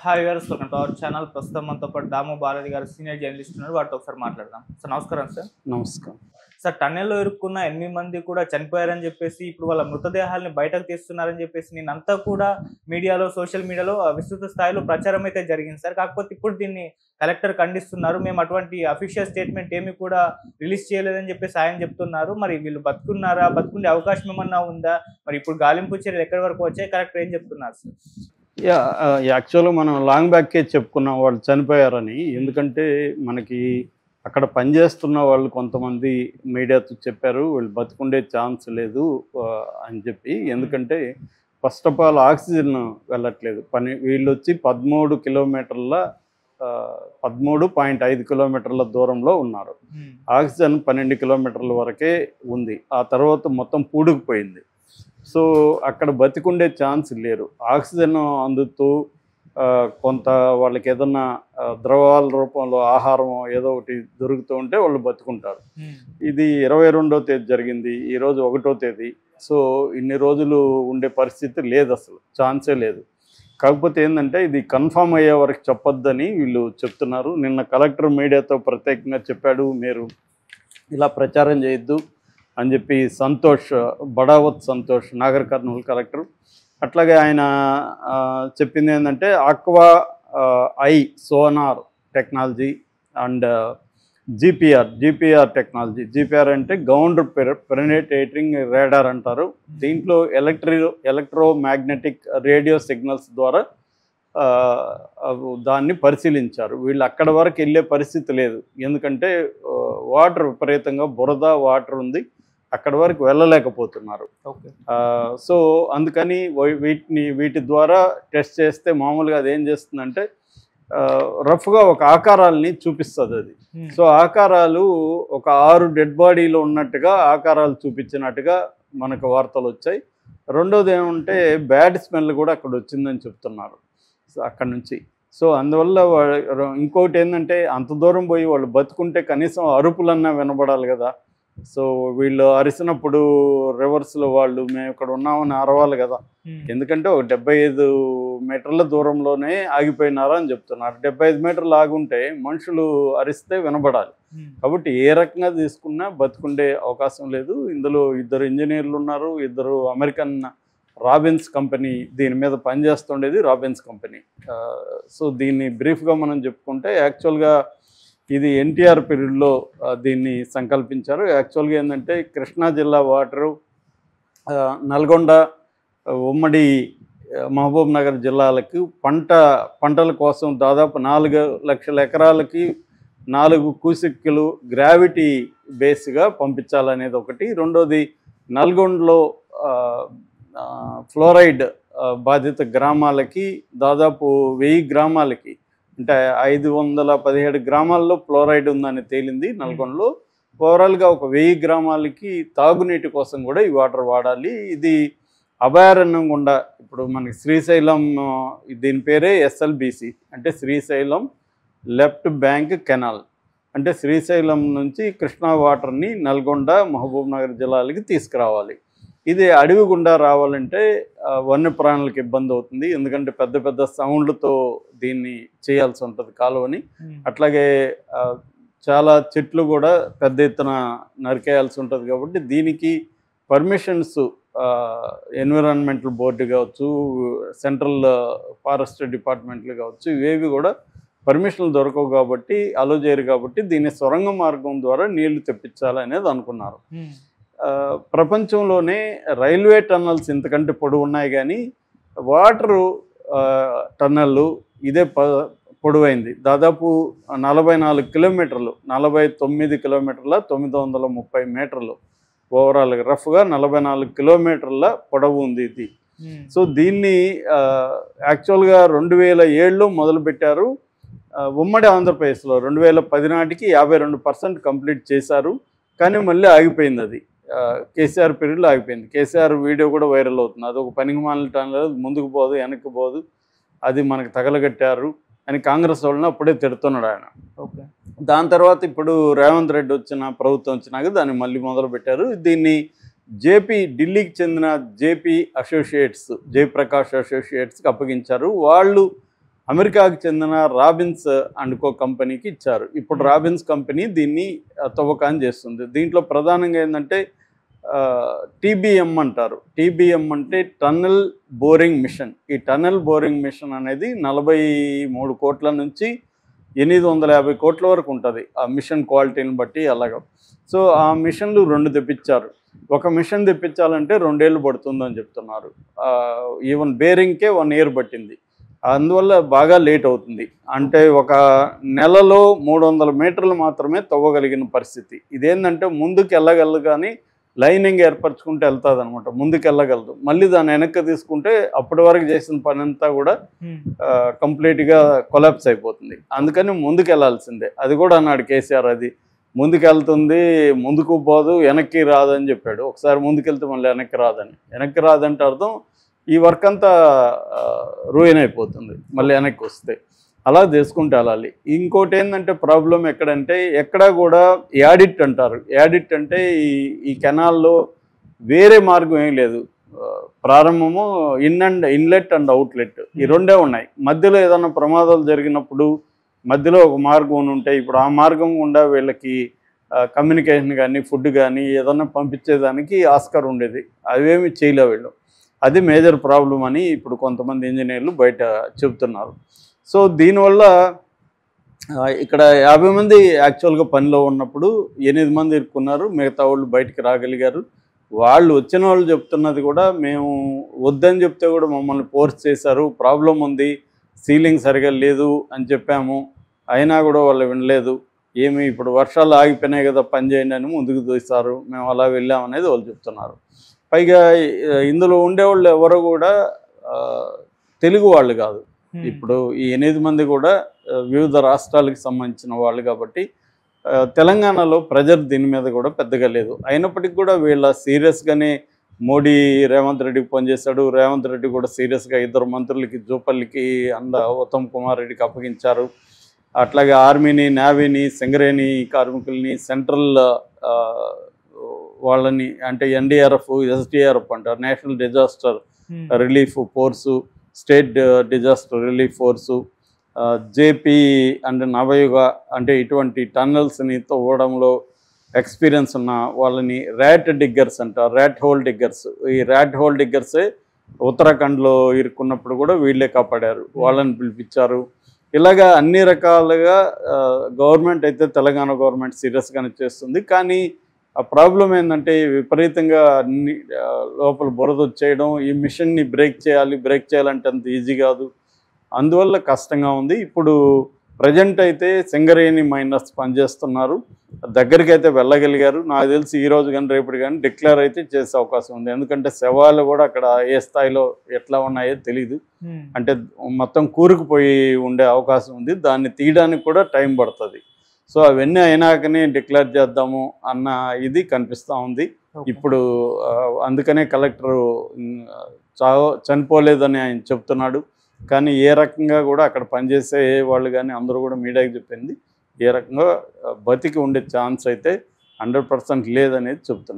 Hi viewers, welcome to our channel. ప్రస్తుతం మనతో పాటు దాము బాలాజీ గారు సీనియర్ జర్నలిస్ట్ ఉన్నారు. వాటితో ఒకసారి మాట్లాడదాం. సార్ నమస్కారం. సార్ నమస్కారం. సార్ టన్నెల్లో ఇరుక్కున్న 8 మంది కూడా చనిపోయారని చెప్పేసి, ఇప్పుడు వాళ్ళ మృతదేహాలని బయటకు తీస్తున్నారని చెప్పేసి నేనంతా కూడా మీడియాలో, సోషల్ మీడియాలో విస్తృత స్థాయిలో ప్రచారం అయితే జరిగింది సార్. కాకపోతే ఇప్పుడు దీన్ని కలెక్టర్ ఖండిస్తున్నారు. మేము అటువంటి అఫీషియల్ స్టేట్మెంట్ ఏమి కూడా రిలీజ్ చేయలేదని చెప్పేసి ఆయన చెప్తున్నారు. మరి వీళ్ళు బతుకున్నారా, బతుకుండే అవకాశం ఏమన్నా ఉందా? మరి ఇప్పుడు గాలింపు చర్యలు ఎక్కడి వరకు వచ్చాయి? కలెక్టర్ ఏం చెప్తున్నారు సార్? యాక్చువల్గా మనం లాంగ్ బ్యాక్కే చెప్పుకున్నాం వాళ్ళు చనిపోయారని. ఎందుకంటే మనకి అక్కడ పనిచేస్తున్న వాళ్ళు కొంతమంది మీడియాతో చెప్పారు వీళ్ళు బతుకుండే ఛాన్స్ లేదు అని చెప్పి. ఎందుకంటే ఫస్ట్ ఆఫ్ ఆల్ ఆక్సిజన్ వెళ్ళట్లేదు. వీళ్ళు వచ్చి 13 కిలోమీటర్ల 13.5 కిలోమీటర్ల దూరంలో ఉన్నారు. ఆక్సిజన్ 12 కిలోమీటర్ల వరకే ఉంది. ఆ తర్వాత మొత్తం పూడుకుపోయింది. సో అక్కడ బతికుండే ఛాన్స్ లేరు. ఆక్సిజన్ అందుతూ కొంత వాళ్ళకి ఏదన్నా ద్రవాల రూపంలో ఆహారం ఏదో ఒకటి దొరుకుతూ ఉంటే వాళ్ళు బతుకుంటారు. ఇది 22వ తేదీ జరిగింది, ఈరోజు 1వ తేదీ. సో ఇన్ని రోజులు ఉండే పరిస్థితి లేదు, అసలు ఛాన్సే లేదు. కాకపోతే ఏంటంటే ఇది కన్ఫామ్ అయ్యే వరకు చెప్పొద్దని వీళ్ళు చెప్తున్నారు. నిన్న కలెక్టర్ మీడియాతో ప్రత్యేకంగా చెప్పాడు, మీరు ఇలా ప్రచారం చేయొద్దు అని చెప్పి. బడావత్ సంతోష్ నాగర్ కర్నూలు కలెక్టర్ అట్లాగే ఆయన చెప్పింది ఏంటంటే aqua I sonar technology and GPR technology. GPR అంటే గ్రౌండ్ పెనిట్రేటింగ్ రాడార్ అంటారు. దీంట్లో ఎలక్ట్రోమాగ్నెటిక్ రేడియో సిగ్నల్స్ ద్వారా దాన్ని పరిశీలించారు. వీళ్ళు అక్కడ వరకు వెళ్ళే పరిస్థితి లేదు, ఎందుకంటే వాటర్ విపరీతంగా బురద వాటర్ ఉంది, అక్కడ వరకు వెళ్ళలేకపోతున్నారు. సో అందుకని వీటి ద్వారా టెస్ట్ చేస్తే మామూలుగా అది ఏం చేస్తుందంటే రఫ్గా ఒక ఆకారాలని చూపిస్తుంది అది. సో ఆకారాలు ఒక 6 డెడ్ బాడీలో ఉన్నట్టుగా ఆకారాలు చూపించినట్టుగా మనకు వార్తలు వచ్చాయి. రెండోది ఏమంటే బ్యాడ్ స్మెల్ కూడా అక్కడ వచ్చిందని చెప్తున్నారు అక్కడ నుంచి. సో అందువల్ల ఇంకోటి ఏంటంటే అంత దూరం పోయి వాళ్ళు బతుకుంటే కనీసం అరుపులన్నా వినబడాలి కదా. సో వీళ్ళు అరిసినప్పుడు రివర్స్లో వాళ్ళు మేము ఇక్కడ ఉన్నామని అరవాలి కదా. ఎందుకంటే ఒక 75 మీటర్ల దూరంలోనే ఆగిపోయినారా అని చెప్తున్నారు. 75 మీటర్లు ఆగుంటే మనుషులు అరిస్తే వినబడాలి. కాబట్టి ఏ రకంగా తీసుకున్నా బతుకుండే అవకాశం లేదు. ఇందులో 2 ఇంజనీర్లు ఉన్నారు, 2 అమెరికన్ రాబిన్స్ కంపెనీ దీని మీద పనిచేస్తుండేది, రాబిన్స్ కంపెనీ. సో దీన్ని బ్రీఫ్గా మనం చెప్పుకుంటే యాక్చువల్గా ఇది ఎన్టీఆర్ పీరియడ్లో దీన్ని సంకల్పించారు. యాక్చువల్గా ఏంటంటే కృష్ణా జిల్లా వాటరు, నల్గొండ, ఉమ్మడి మహబూబ్ నగర్ జిల్లాలకు పంటల కోసం దాదాపు 4 లక్షల ఎకరాలకి 4 క్యూసెక్కులు గ్రావిటీ బేస్గా పంపించాలనేది ఒకటి. రెండోది నల్గొండలో ఫ్లోరైడ్ బాధిత గ్రామాలకి దాదాపు 1000 గ్రామాలకి, అంటే 517 గ్రామాల్లో ఫ్లోరైడ్ ఉందని తేలింది నల్గొండలో. ఓవరాల్గా ఒక 1000 గ్రామాలకి తాగునీటి కోసం కూడా ఈ వాటర్ వాడాలి. ఇది అభయారణ్యం గుండా ఇప్పుడు మనకి శ్రీశైలం, దీని పేరే ఎస్ఎల్బిసి అంటే శ్రీశైలం లెఫ్ట్ బ్యాంక్ కెనాల్. అంటే శ్రీశైలం నుంచి కృష్ణా వాటర్ని నల్గొండ, మహబూబ్ నగర్ జిల్లాలకి తీసుకురావాలి. ఇది అడవి గుండా రావాలంటే వన్యప్రాణులకు ఇబ్బంది అవుతుంది, ఎందుకంటే పెద్ద పెద్ద సౌండ్లతో దీన్ని చేయాల్సి ఉంటుంది కాలువని. అట్లాగే చాలా చెట్లు కూడా పెద్ద ఎత్తున నరికేయాల్సి ఉంటుంది. కాబట్టి దీనికి పర్మిషన్స్ ఎన్విరాన్మెంటల్ బోర్డు కావచ్చు, సెంట్రల్ ఫారెస్ట్ డిపార్ట్మెంట్లు కావచ్చు, ఇవేవి కూడా పర్మిషన్లు దొరకవు కాబట్టి అలో చేయరు. కాబట్టి దీన్ని సొరంగ మార్గం ద్వారా నీళ్లు తెప్పించాలనేది అనుకున్నారు. ప్రపంచంలోనే రైల్వే టన్నల్స్ ఇంతకంటే పొడవు ఉన్నాయి, కానీ వాటరు టన్నళ్ళు ఇదే పొడవైంది. దాదాపు 44 కిలోమీటర్లు, 49 కిలోమీటర్ల 930 మీటర్లు, ఓవరాల్గా రఫ్గా 44 కిలోమీటర్ల పొడవు ఉంది ఇది. సో దీన్ని యాక్చువల్గా 2007లో మొదలుపెట్టారు. ఉమ్మడి ఆంధ్రప్రదేశ్లో 2010 నాటికి 52% కంప్లీట్ చేశారు, కానీ మళ్ళీ ఆగిపోయింది. అది కేసీఆర్ పీరియడ్లో ఆగిపోయింది. కేసీఆర్ వీడియో కూడా వైరల్ అవుతుంది. అది ఒక పనికిమాలిన టన్నులు, ముందుకు పోదు వెనక్కి పోదు, అది మనకు తగలగట్టారు అని కాంగ్రెస్ వాళ్ళని అప్పుడే తిడుతున్నాడు ఆయన. దాని తర్వాత ఇప్పుడు రేవంత్ రెడ్డి ప్రభుత్వం వచ్చినాక దాన్ని మళ్ళీ మొదలుపెట్టారు. దీన్ని ఢిల్లీకి చెందిన జేపీ అసోసియేట్స్, జయప్రకాష్ అసోసియేట్స్కి అప్పగించారు. వాళ్ళు అమెరికాకు చెందిన రాబిన్స్ అండ్ కో కంపెనీకి ఇచ్చారు. ఇప్పుడు రాబిన్స్ కంపెనీ దీన్ని తవ్వకాన్ని చేస్తుంది. దీంట్లో ప్రధానంగా ఏంటంటే టీబీఎం అంటారు. టీబీఎం అంటే టన్నెల్ బోరింగ్ మిషన్. ఈ టన్నెల్ బోరింగ్ మిషన్ అనేది 43 కోట్ల నుంచి 850 కోట్ల వరకు ఉంటుంది ఆ మిషన్ క్వాలిటీని బట్టి అలాగా. సో ఆ మిషన్లు 2 తెప్పించారు. ఒక మిషన్ తెప్పించాలంటే 2 ఏళ్ళు పడుతుందని చెప్తున్నారు. ఈవెన్ బేరింగ్కే 1 ఇయర్ పట్టింది. అందువల్ల బాగా లేట్ అవుతుంది. అంటే ఒక నెలలో 300 మీటర్లు మాత్రమే తవ్వగలిగిన పరిస్థితి. ఇదేంటంటే ముందుకు వెళ్ళగలదు కానీ లైనింగ్ ఏర్పరచుకుంటే వెళ్తుంది అనమాట, ముందుకు వెళ్ళగలదు. మళ్ళీ దాన్ని వెనక్కి తీసుకుంటే అప్పటి వరకు చేసిన పని అంతా కూడా కంప్లీట్గా కొలాప్స్ అయిపోతుంది. అందుకని ముందుకు వెళ్ళాల్సిందే. అది కూడా అన్నాడు కేసీఆర్, అది ముందుకు వెళ్తుంది, ముందుకు పోదు, వెనక్కి రాదని చెప్పాడు. ఒకసారి ముందుకెళ్తే మళ్ళీ వెనక్కి రాదని. వెనక్కి రాదంటే అర్థం ఈ వర్క్ అంతా రూయిన్ అయిపోతుంది మళ్ళీ వెనక్కి వస్తే. అలా చేసుకుంటూ వెళ్ళాలి. ఇంకోటి ఏంటంటే ప్రాబ్లం ఎక్కడంటే ఎక్కడా కూడా యాడిట్ అంటారు. యాడిట్ అంటే ఈ కెనాల్లో వేరే మార్గం ఏం లేదు. ప్రారంభము ఇన్లెట్ అండ్ అవుట్లెట్ ఈ 2 ఉన్నాయి. మధ్యలో ఏదైనా ప్రమాదాలు జరిగినప్పుడు మధ్యలో ఒక మార్గం ఉంటే ఇప్పుడు ఆ మార్గం గుండా వీళ్ళకి కమ్యూనికేషన్ కానీ ఫుడ్ కానీ ఏదన్నా పంపించేదానికి ఆస్కారం ఉండేది. అవేమి చేయలే వీళ్ళు. అది మేజర్ ప్రాబ్లం అని ఇప్పుడు కొంతమంది ఇంజనీర్లు బయట చెబుతున్నారు. సో దీనివల్ల ఇక్కడ 50 మంది యాక్చువల్గా పనిలో ఉన్నప్పుడు 8 మంది ఇరుక్కున్నారు, మిగతా వాళ్ళు బయటికి రాగలిగారు. వాళ్ళు వచ్చిన వాళ్ళు చెప్తున్నది కూడా మేము వద్దని చెప్తే కూడా మమ్మల్ని ఫోర్స్ చేశారు, ప్రాబ్లం ఉంది, సీలింగ్ సరిగా లేదు అని చెప్పాము, అయినా కూడా వాళ్ళు వినలేదు. ఏమి ఇప్పుడు వర్షాలు ఆగిపోయినాయి కదా పని చేయండి అని ముందుకు దూస్తారు, మేము అలా వెళ్ళామనేది వాళ్ళు చెప్తున్నారు. పైగా ఇందులో ఉండేవాళ్ళు ఎవరు కూడా తెలుగు వాళ్ళు కాదు. ఇప్పుడు ఈ 8 మంది కూడా వివిధ రాష్ట్రాలకు సంబంధించిన వాళ్ళు కాబట్టి తెలంగాణలో ప్రెజర్ దీని మీద కూడా పెద్దగా లేదు. అయినప్పటికీ కూడా వీళ్ళ సీరియస్గానే మోడీ రేవంత్ రెడ్డికి పనిచేశాడు. రేవంత్ రెడ్డి కూడా సీరియస్గా 2 మంత్రులకి జూపల్లికి ఉత్తమ్ కుమార్ రెడ్డికి అప్పగించారు. అట్లాగే ఆర్మీని, నేవీని, సింగరేణి కార్మికుల్ని, సెంట్రల్ వాళ్ళని అంటే ఎన్డీఆర్ఎఫ్, ఎస్డీఆర్ఎఫ్ అంటారు, national disaster relief force, state disaster relief force, JP and Navayuga అంటే ఇటువంటి టన్నల్స్ని తవ్వడంలో ఎక్స్పీరియన్స్ ఉన్న వాళ్ళని ర్యాట్ డిగ్గర్స్ అంటారు, ర్యాట్ హోల్ డిగ్గర్స్. ఈ ర్యాట్ హోల్ డిగ్గర్సే ఉత్తరాఖండ్లో ఇరుక్కున్నప్పుడు కూడా వీళ్ళే కాపాడారు, వాళ్ళని పిలిపించారు. ఇలాగా అన్ని రకాలుగా గవర్నమెంట్ అయితే తెలంగాణ గవర్నమెంట్ సీరియస్గానే చేస్తుంది. కానీ ఆ ప్రాబ్లం ఏంటంటే విపరీతంగా అన్ని లోపల బురద వచ్చేయడం, ఈ మిషన్ని బ్రేక్ చేయాలంటే అంత ఈజీ కాదు, అందువల్ల కష్టంగా ఉంది. ఇప్పుడు ప్రజెంట్ అయితే సింగరేణి మైనర్స్ పనిచేస్తున్నారు, దగ్గరికి అయితే వెళ్ళగలిగారు. నాకు తెలిసి ఈరోజు కానీ రేపటి కానీ డిక్లేర్ అయితే చేసే అవకాశం ఉంది. ఎందుకంటే శవాలు కూడా అక్కడ ఏ స్థాయిలో ఎట్లా ఉన్నాయో తెలీదు. అంటే మొత్తం కూరుకుపోయి ఉండే అవకాశం ఉంది, దాన్ని తీయడానికి కూడా టైం పడుతుంది. సో అవన్నీ అయినాకనే డిక్లేర్ చేద్దాము అన్న ఇది కనిపిస్తూ ఉంది ఇప్పుడు. అందుకనే కలెక్టరు చనిపోలేదని ఆయన చెప్తున్నాడు. కానీ ఏ రకంగా కూడా అక్కడ పనిచేసే వాళ్ళు కానీ అందరూ కూడా మీడియాకి చెప్పింది ఏ రకంగా బతికి ఉండే ఛాన్స్ అయితే 100% లేదనేది చెప్తున్నారు.